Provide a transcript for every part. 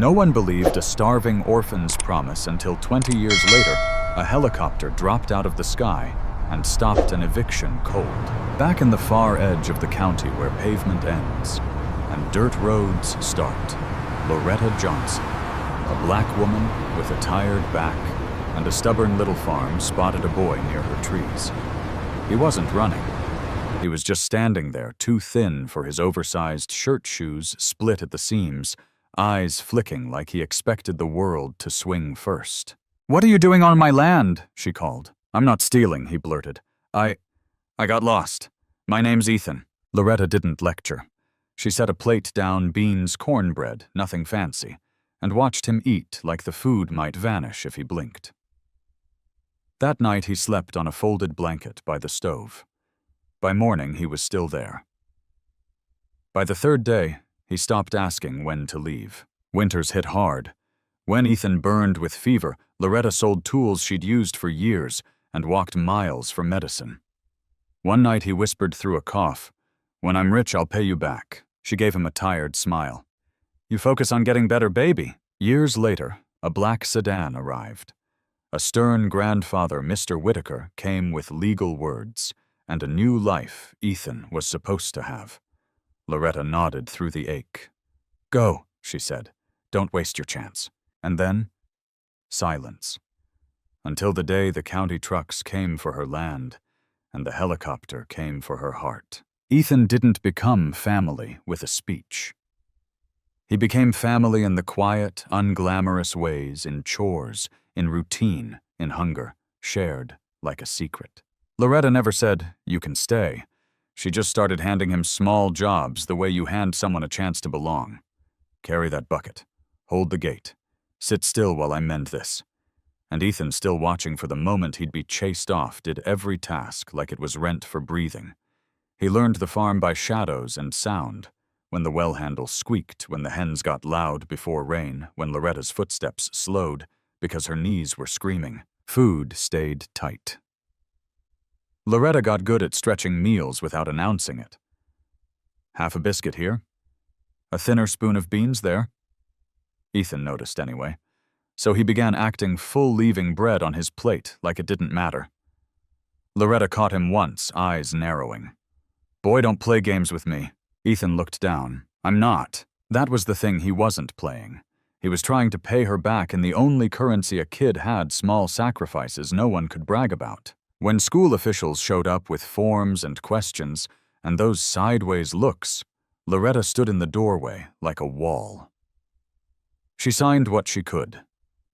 No one believed a starving orphan's promise until 20 years later, a helicopter dropped out of the sky and stopped an eviction cold. Back in the far edge of the county where pavement ends and dirt roads start, Loretta Johnson, a black woman with a tired back and a stubborn little farm, spotted a boy near her trees. He wasn't running. He was just standing there, too thin for his oversized shirt shoes split at the seams, eyes flicking like he expected the world to swing first. "What are you doing on my land?" she called. "I'm not stealing," he blurted. I got lost. My name's Ethan." Loretta didn't lecture. She set a plate down, beans, cornbread, nothing fancy, and watched him eat like the food might vanish if he blinked. That night he slept on a folded blanket by the stove. By morning he was still there. By the third day, he stopped asking when to leave. Winters hit hard. When Ethan burned with fever, Loretta sold tools she'd used for years and walked miles for medicine. One night he whispered through a cough, "When I'm rich, I'll pay you back." She gave him a tired smile. "You focus on getting better, baby." Years later, a black sedan arrived. A stern grandfather, Mr. Whitaker, came with legal words and a new life Ethan was supposed to have. Loretta nodded through the ache. "Go," she said. "Don't waste your chance." And then, silence. Until the day the county trucks came for her land and the helicopter came for her heart. Ethan didn't become family with a speech. He became family in the quiet, unglamorous ways, in chores, in routine, in hunger, shared like a secret. Loretta never said, "You can stay." She just started handing him small jobs the way you hand someone a chance to belong. "Carry that bucket. Hold the gate. Sit still while I mend this." And Ethan, still watching for the moment he'd be chased off, did every task like it was rent for breathing. He learned the farm by shadows and sound, when the well handle squeaked, when the hens got loud before rain, when Loretta's footsteps slowed because her knees were screaming. Food stayed tight. Loretta got good at stretching meals without announcing it. "Half a biscuit here. A thinner spoon of beans there." Ethan noticed anyway. So he began acting full, leaving bread on his plate like it didn't matter. Loretta caught him once, eyes narrowing. "Boy, don't play games with me." Ethan looked down. "I'm not." That was the thing he wasn't playing. He was trying to pay her back in the only currency a kid had, small sacrifices no one could brag about. When school officials showed up with forms and questions, and those sideways looks, Loretta stood in the doorway like a wall. She signed what she could,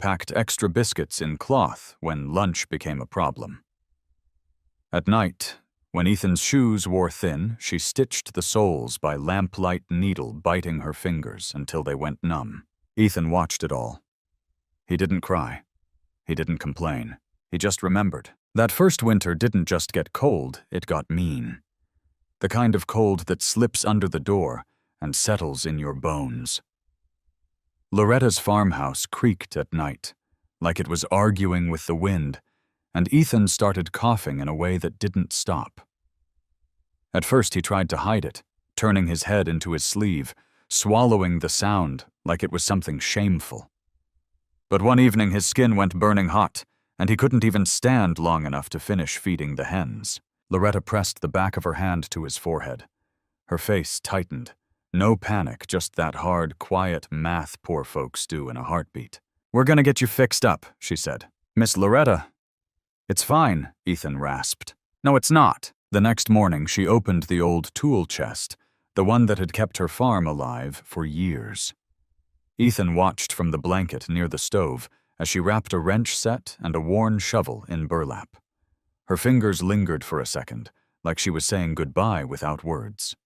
packed extra biscuits in cloth when lunch became a problem. At night, when Ethan's shoes wore thin, she stitched the soles by lamplight needle, biting her fingers until they went numb. Ethan watched it all. He didn't cry. He didn't complain. He just remembered. That first winter didn't just get cold, it got mean. The kind of cold that slips under the door and settles in your bones. Loretta's farmhouse creaked at night, like it was arguing with the wind, and Ethan started coughing in a way that didn't stop. At first he tried to hide it, turning his head into his sleeve, swallowing the sound like it was something shameful. But one evening his skin went burning hot, and he couldn't even stand long enough to finish feeding the hens. Loretta pressed the back of her hand to his forehead. Her face tightened. No panic, just that hard, quiet math poor folks do in a heartbeat. "We're gonna get you fixed up," she said. "Miss Loretta." "It's fine," Ethan rasped. "No, it's not." The next morning she opened the old tool chest, the one that had kept her farm alive for years. Ethan watched from the blanket near the stove as she wrapped a wrench set and a worn shovel in burlap. Her fingers lingered for a second, like she was saying goodbye without words.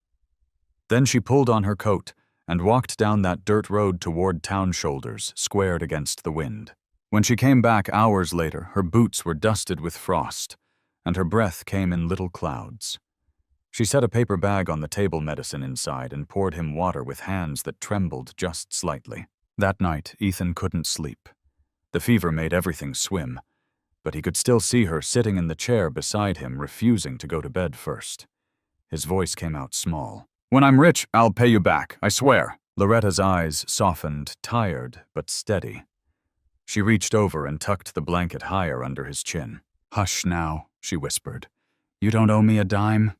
Then she pulled on her coat and walked down that dirt road toward town shoulders, squared against the wind. When she came back hours later, her boots were dusted with frost, and her breath came in little clouds. She set a paper bag on the table, medicine inside, and poured him water with hands that trembled just slightly. That night, Ethan couldn't sleep. The fever made everything swim, but he could still see her sitting in the chair beside him, refusing to go to bed first. His voice came out small. "When I'm rich, I'll pay you back, I swear." Loretta's eyes softened, tired but steady. She reached over and tucked the blanket higher under his chin. "Hush now," she whispered. "You don't owe me a dime.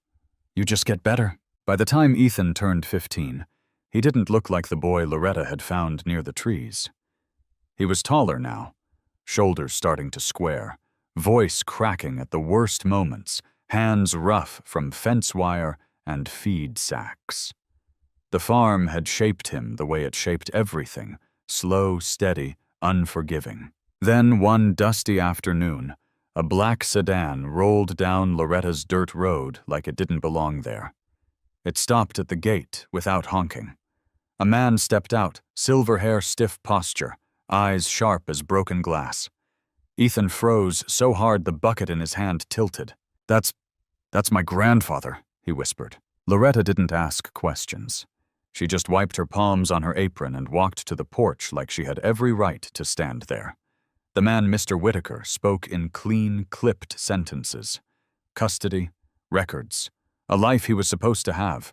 You just get better." By the time Ethan turned 15, he didn't look like the boy Loretta had found near the trees. He was taller now, shoulders starting to square, voice cracking at the worst moments, hands rough from fence wire and feed sacks. The farm had shaped him the way it shaped everything, slow, steady, unforgiving. Then one dusty afternoon, a black sedan rolled down Loretta's dirt road like it didn't belong there. It stopped at the gate without honking. A man stepped out, silver hair, stiff posture, eyes sharp as broken glass. Ethan froze so hard the bucket in his hand tilted. That's my grandfather," he whispered. Loretta didn't ask questions. She just wiped her palms on her apron and walked to the porch like she had every right to stand there. The man, Mr. Whitaker, spoke in clean, clipped sentences. Custody, records, a life he was supposed to have.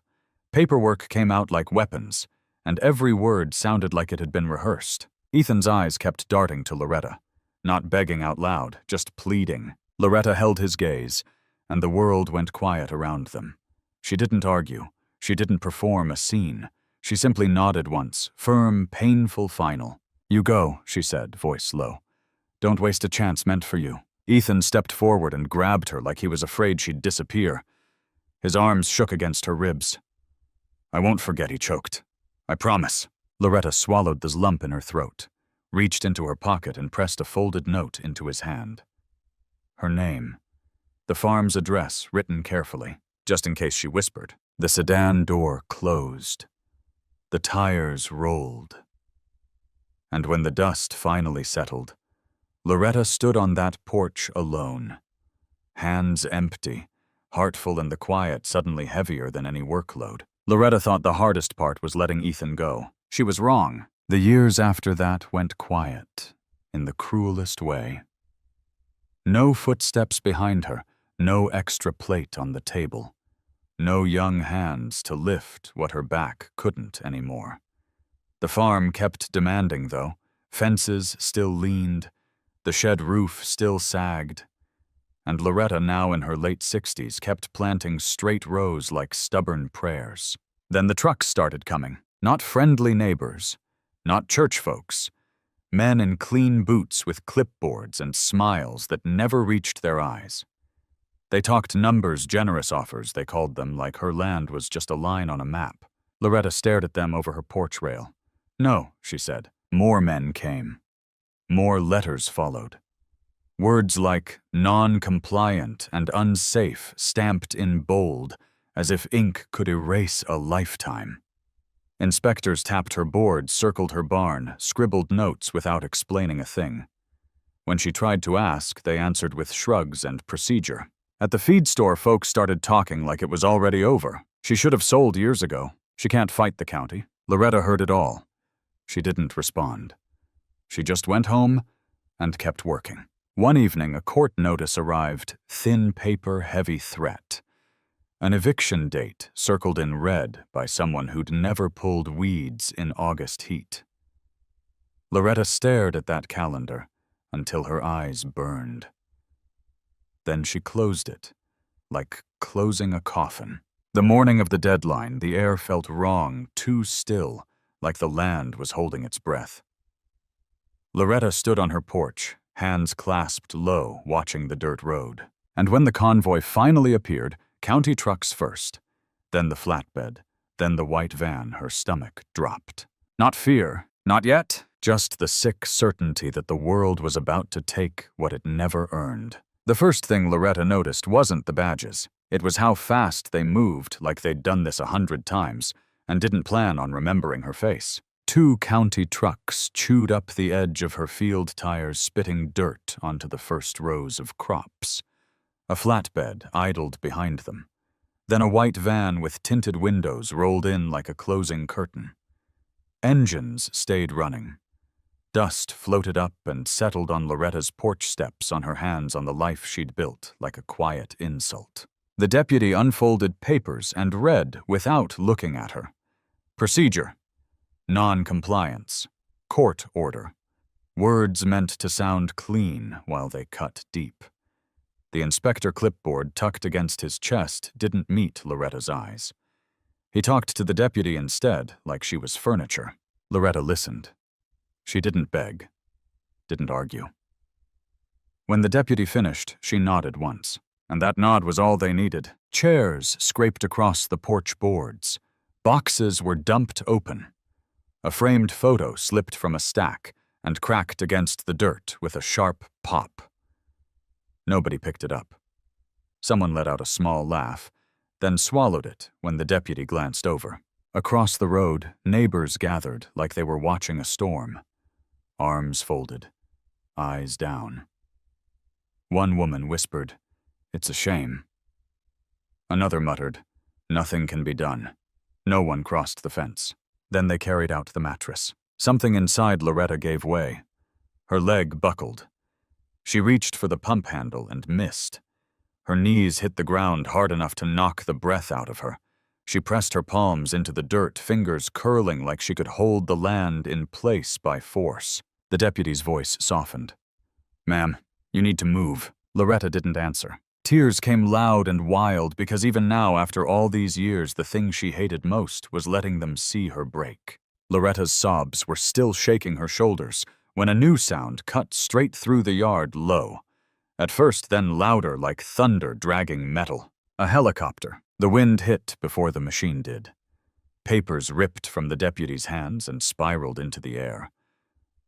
Paperwork came out like weapons, and every word sounded like it had been rehearsed. Ethan's eyes kept darting to Loretta, not begging out loud, just pleading. Loretta held his gaze, and the world went quiet around them. She didn't argue. She didn't perform a scene. She simply nodded once, firm, painful final. "You go," she said, voice low. "Don't waste a chance meant for you." Ethan stepped forward and grabbed her like he was afraid she'd disappear. His arms shook against her ribs. "I won't forget," he choked. "I promise." Loretta swallowed the lump in her throat, reached into her pocket and pressed a folded note into his hand. Her name. The farm's address, written carefully, just in case she whispered. The sedan door closed. The tires rolled. And when the dust finally settled, Loretta stood on that porch alone. Hands empty, heart full and the quiet suddenly heavier than any workload. Loretta thought the hardest part was letting Ethan go. She was wrong. The years after that went quiet, in the cruelest way. No footsteps behind her, no extra plate on the table. No young hands to lift what her back couldn't anymore. The farm kept demanding, though. Fences still leaned. The shed roof still sagged. And Loretta, now in her late 60s, kept planting straight rows like stubborn prayers. Then the trucks started coming. Not friendly neighbors. Not church folks. Men in clean boots with clipboards and smiles that never reached their eyes. They talked numbers, generous offers, they called them, like her land was just a line on a map. Loretta stared at them over her porch rail. "No," she said. More men came. More letters followed. Words like non-compliant and unsafe stamped in bold, as if ink could erase a lifetime. Inspectors tapped her board, circled her barn, scribbled notes without explaining a thing. When she tried to ask, they answered with shrugs and procedure. At the feed store, folks started talking like it was already over. She should have sold years ago. She can't fight the county. Loretta heard it all. She didn't respond. She just went home and kept working. One evening, a court notice arrived, thin paper, heavy threat. An eviction date circled in red by someone who'd never pulled weeds in August heat. Loretta stared at that calendar until her eyes burned. Then she closed it, like closing a coffin. The morning of the deadline, the air felt wrong, too still, like the land was holding its breath. Loretta stood on her porch, hands clasped low, watching the dirt road. And when the convoy finally appeared, county trucks first, then the flatbed, then the white van, her stomach dropped. Not fear, not yet, just the sick certainty that the world was about to take what it never earned. The first thing Loretta noticed wasn't the badges. It was how fast they moved, like they'd done this 100 times, and didn't plan on remembering her face. 2 county trucks chewed up the edge of her field tires, spitting dirt onto the first rows of crops. A flatbed idled behind them. Then a white van with tinted windows rolled in like a closing curtain. Engines stayed running. Dust floated up and settled on Loretta's porch steps, on her hands, on the life she'd built, like a quiet insult. The deputy unfolded papers and read without looking at her. Procedure. Non-compliance. Court order. Words meant to sound clean while they cut deep. The inspector clipboard tucked against his chest didn't meet Loretta's eyes. He talked to the deputy instead, like she was furniture. Loretta listened. She didn't beg, didn't argue. When the deputy finished, she nodded once, and that nod was all they needed. Chairs scraped across the porch boards. Boxes were dumped open. A framed photo slipped from a stack and cracked against the dirt with a sharp pop. Nobody picked it up. Someone let out a small laugh, then swallowed it when the deputy glanced over. Across the road, neighbors gathered like they were watching a storm. Arms folded, eyes down. One woman whispered, "It's a shame." Another muttered, "Nothing can be done." No one crossed the fence. Then they carried out the mattress. Something inside Loretta gave way. Her leg buckled. She reached for the pump handle and missed. Her knees hit the ground hard enough to knock the breath out of her. She pressed her palms into the dirt, fingers curling like she could hold the land in place by force. The deputy's voice softened. "Ma'am, you need to move." Loretta didn't answer. Tears came loud and wild because even now, after all these years, the thing she hated most was letting them see her break. Loretta's sobs were still shaking her shoulders when a new sound cut straight through the yard, low. At first, then louder, like thunder dragging metal. A helicopter. The wind hit before the machine did. Papers ripped from the deputy's hands and spiraled into the air.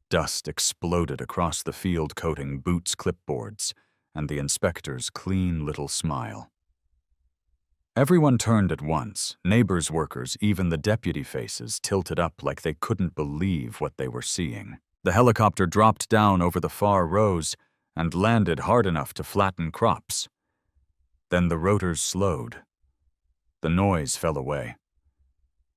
Dust exploded across the field, coating Boots' clipboards and the inspector's clean little smile. Everyone turned at once, neighbors, workers, even the deputy faces tilted up like they couldn't believe what they were seeing. The helicopter dropped down over the far rows and landed hard enough to flatten crops. Then the rotors slowed. The noise fell away.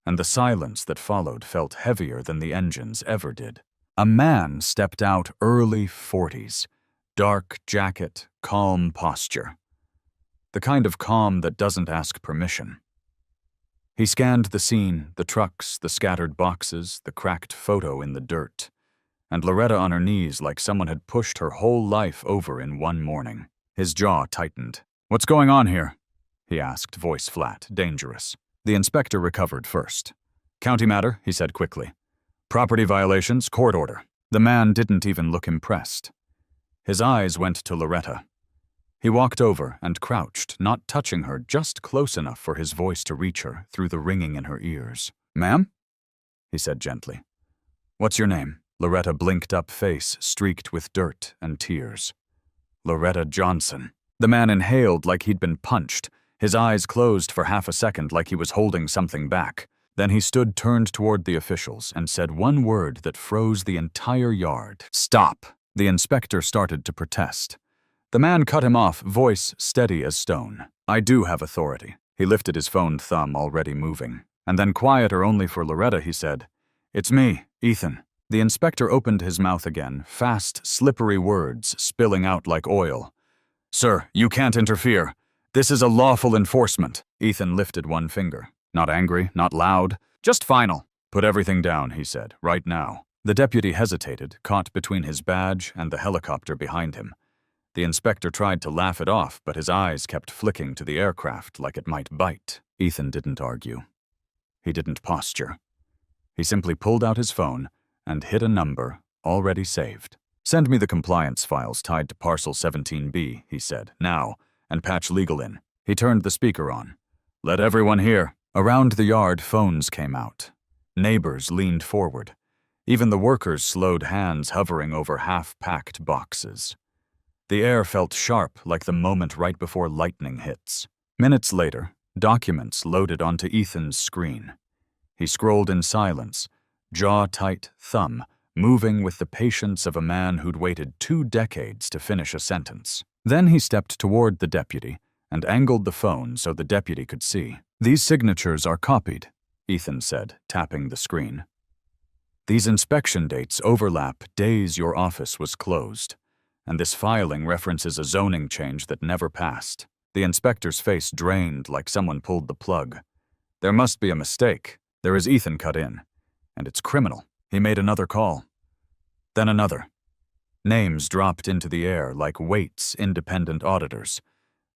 And the silence that followed felt heavier than the engines ever did. A man stepped out, early 40s. Dark jacket, calm posture. The kind of calm that doesn't ask permission. He scanned the scene, the trucks, the scattered boxes, the cracked photo in the dirt, and Loretta on her knees like someone had pushed her whole life over in one morning. His jaw tightened. "What's going on here?" he asked, voice flat, dangerous. The inspector recovered first. "County matter," he said quickly. "Property violations, court order." The man didn't even look impressed. His eyes went to Loretta. He walked over and crouched, not touching her, just close enough for his voice to reach her through the ringing in her ears. "Ma'am?" he said gently. "What's your name?" Loretta blinked up, face streaked with dirt and tears. "Loretta Johnson." The man inhaled like he'd been punched. His eyes closed for half a second like he was holding something back. Then he stood turned toward the officials and said one word that froze the entire yard. "Stop." The inspector started to protest. The man cut him off, voice steady as stone. "I do have authority." He lifted his phoned thumb, already moving. And then, quieter only for Loretta, he said, "It's me, Ethan." The inspector opened his mouth again, fast, slippery words spilling out like oil. "Sir, you can't interfere. This is a lawful enforcement." Ethan lifted one finger. Not angry, not loud, just final. "Put everything down," he said, "right now." The deputy hesitated, caught between his badge and the helicopter behind him. The inspector tried to laugh it off, but his eyes kept flicking to the aircraft like it might bite. Ethan didn't argue. He didn't posture. He simply pulled out his phone and hit a number already saved. "Send me the compliance files tied to Parcel 17B, he said, "now, and patch legal in." He turned the speaker on. "Let everyone hear." Around the yard, phones came out. Neighbors leaned forward. Even the workers slowed, hands hovering over half-packed boxes. The air felt sharp, like the moment right before lightning hits. Minutes later, documents loaded onto Ethan's screen. He scrolled in silence, jaw-tight thumb, moving with the patience of a man who'd waited 2 decades to finish a sentence. Then he stepped toward the deputy and angled the phone so the deputy could see. "These signatures are copied," Ethan said, tapping the screen. "These inspection dates overlap days your office was closed, and this filing references a zoning change that never passed." The inspector's face drained like someone pulled the plug. "There must be a mistake." "There is," Ethan cut in. And it's criminal. He made another call. Then another. Names dropped into the air like Waite's independent auditors.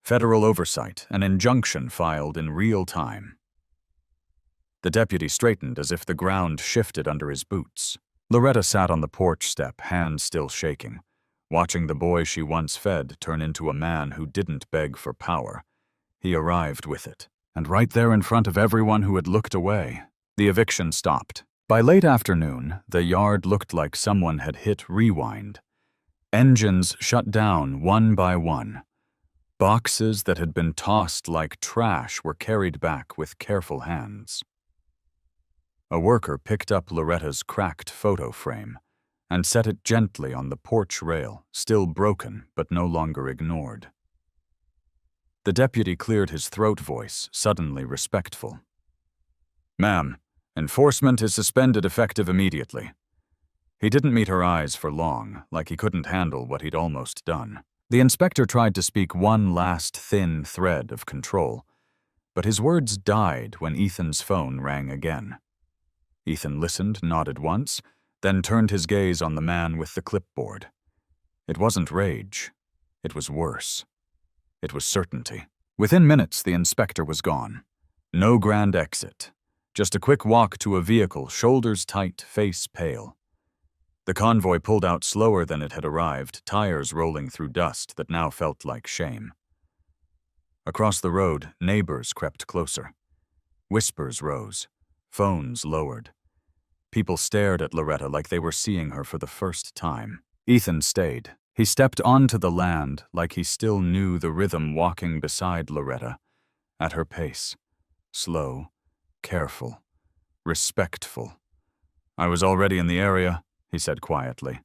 Federal oversight, an injunction filed in real time. The deputy straightened as if the ground shifted under his boots. Loretta sat on the porch step, hands still shaking, watching the boy she once fed turn into a man who didn't beg for power. He arrived with it, and right there in front of everyone who had looked away, the eviction stopped. By late afternoon, the yard looked like someone had hit rewind. Engines shut down one by one. Boxes that had been tossed like trash were carried back with careful hands. A worker picked up Loretta's cracked photo frame and set it gently on the porch rail, still broken but no longer ignored. The deputy cleared his throat voice, suddenly respectful. "Ma'am, enforcement is suspended effective immediately." He didn't meet her eyes for long, like he couldn't handle what he'd almost done. The inspector tried to speak one last thin thread of control, but his words died when Ethan's phone rang again. Ethan listened, nodded once, then turned his gaze on the man with the clipboard. It wasn't rage. It was worse. It was certainty. Within minutes, the inspector was gone. No grand exit. Just a quick walk to a vehicle, shoulders tight, face pale. The convoy pulled out slower than it had arrived, tires rolling through dust that now felt like shame. Across the road, neighbors crept closer. Whispers rose. Phones lowered. People stared at Loretta like they were seeing her for the first time. Ethan stayed. He stepped onto the land like he still knew the rhythm, walking beside Loretta, at her pace. Slow, careful, respectful. "I was already in the area," he said quietly.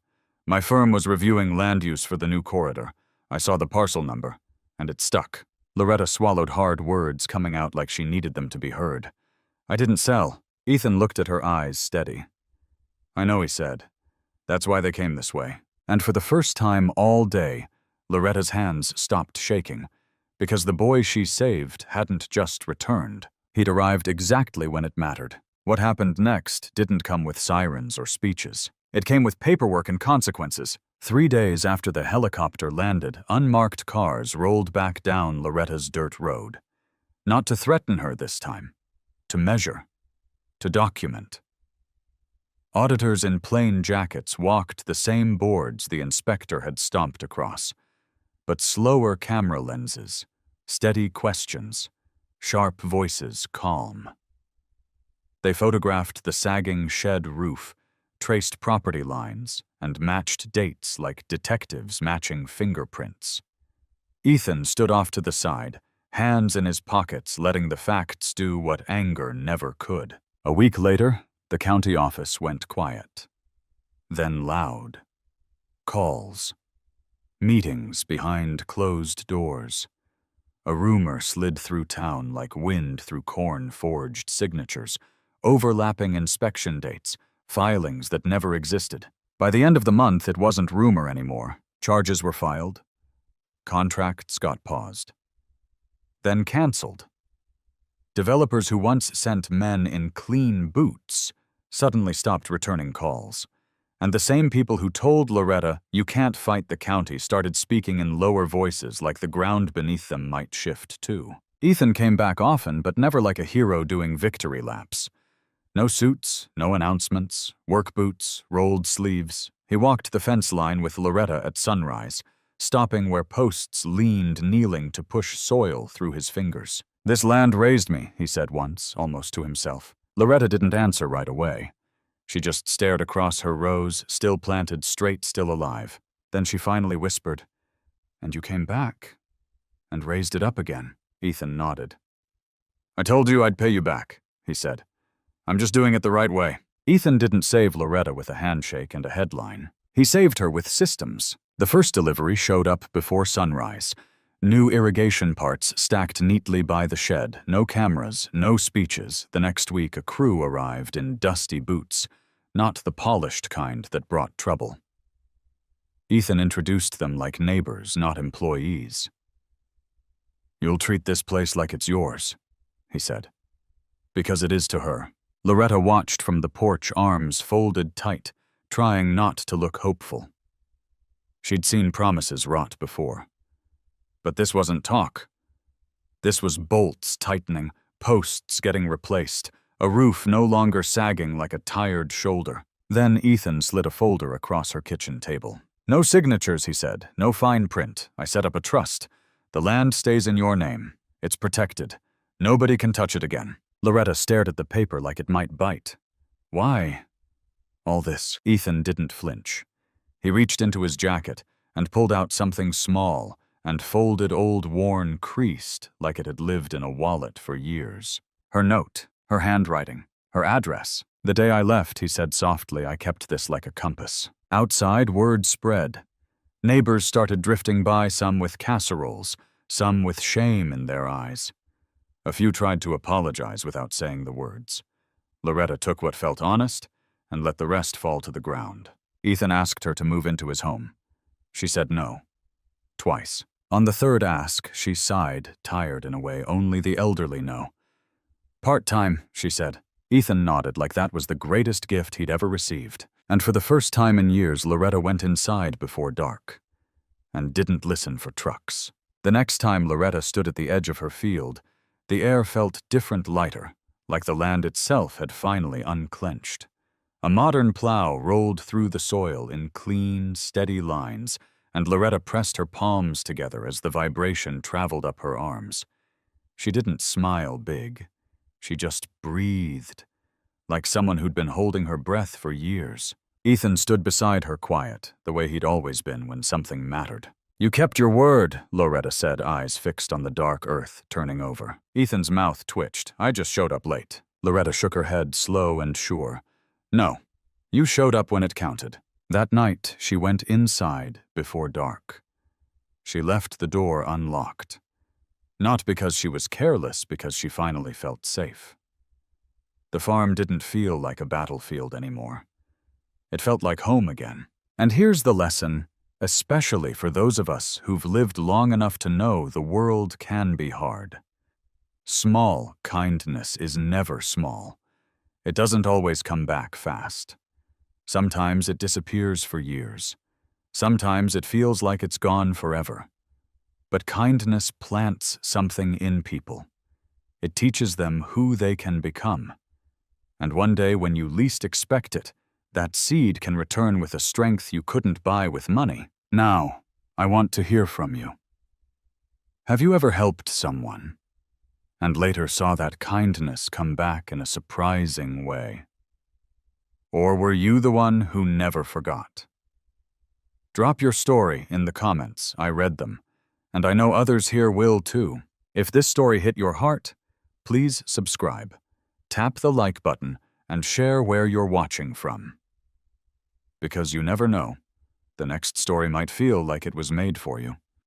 "My firm was reviewing land use for the new corridor. I saw the parcel number, and it stuck." Loretta swallowed hard words coming out like she needed them to be heard. "I didn't sell." Ethan looked at her eyes steady. "I know," he said. "That's why they came this way." And for the first time all day, Loretta's hands stopped shaking, because the boy she saved hadn't just returned. He'd arrived exactly when it mattered. What happened next didn't come with sirens or speeches. It came with paperwork and consequences. 3 days after the helicopter landed, unmarked cars rolled back down Loretta's dirt road. Not to threaten her this time. To measure. To document. Auditors in plain jackets walked the same boards the inspector had stomped across. But slower camera lenses, steady questions, sharp voices calm. They photographed the sagging shed roof, traced property lines, and matched dates like detectives matching fingerprints. Ethan stood off to the side, hands in his pockets, letting the facts do what anger never could. A week later, the county office went quiet. Then loud. Calls. Meetings behind closed doors. A rumor slid through town like wind through corn-forged signatures, overlapping inspection dates, filings that never existed. By the end of the month, it wasn't rumor anymore. Charges were filed. Contracts got paused. Then canceled. Developers who once sent men in clean boots suddenly stopped returning calls. And the same people who told Loretta, "You can't fight the county," started speaking in lower voices like the ground beneath them might shift too. Ethan came back often, but never like a hero doing victory laps. No suits, no announcements, work boots, rolled sleeves. He walked the fence line with Loretta at sunrise, stopping where posts leaned, kneeling to push soil through his fingers. "This land raised me," he said once, almost to himself. Loretta didn't answer right away. She just stared across her rows, still planted straight, still alive. Then she finally whispered, "And you came back and raised it up again." Ethan nodded. "I told you I'd pay you back," he said. "I'm just doing it the right way." Ethan didn't save Loretta with a handshake and a headline. He saved her with systems. The first delivery showed up before sunrise. New irrigation parts stacked neatly by the shed, no cameras, no speeches. The next week, a crew arrived in dusty boots, not the polished kind that brought trouble. Ethan introduced them like neighbors, not employees. "You'll treat this place like it's yours," he said. "Because it is to her." Loretta watched from the porch, arms folded tight, trying not to look hopeful. She'd seen promises rot before. But this wasn't talk. This was bolts tightening, posts getting replaced, a roof no longer sagging like a tired shoulder. Then Ethan slid a folder across her kitchen table. "No signatures," he said. "No fine print. I set up a trust. The land stays in your name. It's protected. Nobody can touch it again." Loretta stared at the paper like it might bite. Why all this? Ethan didn't flinch. He reached into his jacket and pulled out something small and folded, old, worn, creased, like it had lived in a wallet for years. Her note, her handwriting, her address. "The day I left," he said softly, "I kept this like a compass." Outside, word spread. Neighbors started drifting by, some with casseroles, some with shame in their eyes. A few tried to apologize without saying the words. Loretta took what felt honest and let the rest fall to the ground. Ethan asked her to move into his home. She said no. Twice. On the third ask, she sighed, tired in a way only the elderly know. "Part-time," she said. Ethan nodded like that was the greatest gift he'd ever received. And for the first time in years, Loretta went inside before dark and didn't listen for trucks. The next time Loretta stood at the edge of her field, the air felt different, lighter, like the land itself had finally unclenched. A modern plow rolled through the soil in clean, steady lines, and Loretta pressed her palms together as the vibration traveled up her arms. She didn't smile big. She just breathed, like someone who'd been holding her breath for years. Ethan stood beside her, quiet, the way he'd always been when something mattered. "You kept your word," Loretta said, eyes fixed on the dark earth, turning over. Ethan's mouth twitched. "I just showed up late." Loretta shook her head, slow and sure. "No, you showed up when it counted." That night, she went inside before dark. She left the door unlocked. Not because she was careless, because she finally felt safe. The farm didn't feel like a battlefield anymore. It felt like home again. And here's the lesson, especially for those of us who've lived long enough to know the world can be hard. Small kindness is never small. It doesn't always come back fast. Sometimes it disappears for years. Sometimes it feels like it's gone forever. But kindness plants something in people. It teaches them who they can become. And one day when you least expect it, that seed can return with a strength you couldn't buy with money. Now, I want to hear from you. Have you ever helped someone and later saw that kindness come back in a surprising way? Or were you the one who never forgot? Drop your story in the comments. I read them, and I know others here will too. If this story hit your heart, please subscribe, tap the like button, and share where you're watching from. Because you never know, the next story might feel like it was made for you.